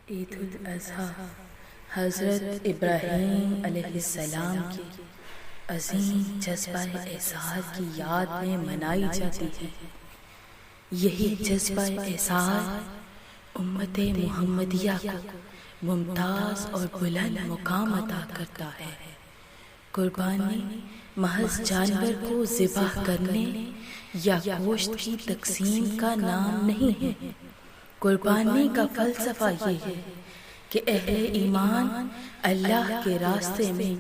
عید الاضحیٰ حضرت ابراہیم علیہ السلام کے عظیم جذبہ اظہار کی یاد میں منائی جاتی ہے۔ یہی جذبہ اظہار امت محمدیہ کو ممتاز اور بلند مقام عطا کرتا ہے۔ قربانی محض جانور کو ذبح کرنے یا گوشت کی تقسیم کا نام نہیں ہے۔ قربانی کا فلسفہ یہ ہے کہ اہل ایمان اللہ کے راستے میں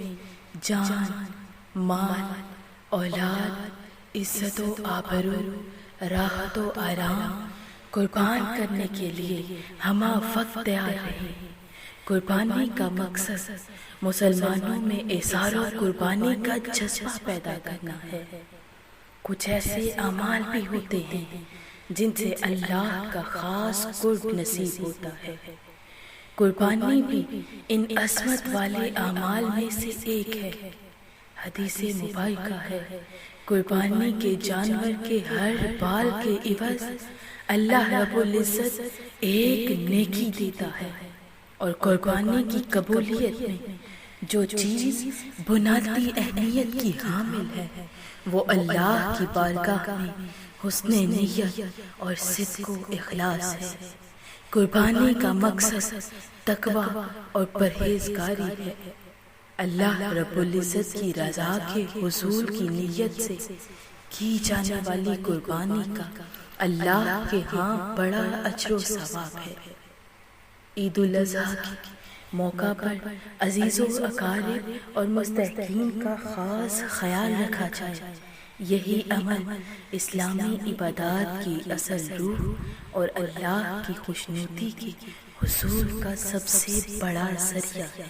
جان، مال، اولاد، عزت و آبرو، راحت و آرام قربان کرنے کے لیے ہمہ وقت تیار رہے۔ قربانی کا مقصد مسلمانوں میں اظہار و قربانی کا جذبہ پیدا کرنا ہے۔ کچھ ایسے اعمال بھی ہوتے ہیں جن سے اللہ کا خاص قرب نصیب ہوتا ہے۔ قربانی بھی ان عظمت والے اعمال میں سے ایک ہے۔ حدیث مبارکہ ہے، قربانی کے جانور کے ہر بال کے عوض اللہ رب العزت ایک نیکی دیتا ہے، اور قربانی کی قبولیت میں جو چیز بنیادی اہمیت کی حامل ہے وہ اللہ کی بارگاہ میں حسن نیت اور صدق و اخلاص ہے۔ قربانی کا مقصد تقویٰ اور پرہیزگاری ہے۔ اللہ رب العزت کی رضا کے حصول کی نیت سے کی جانے والی قربانی کا اللہ کے ہاں بڑا اجر و ثواب ہے۔ عید الاضحیٰ کے موقع پر عزیز و اقارب اور مستحقین کا خاص خیال رکھا جائے۔ یہی عمل اسلامی عبادات کی اصل روح اور اللہ کی خوشنودی کے حصول کا سب سے بڑا ذریعہ ہے۔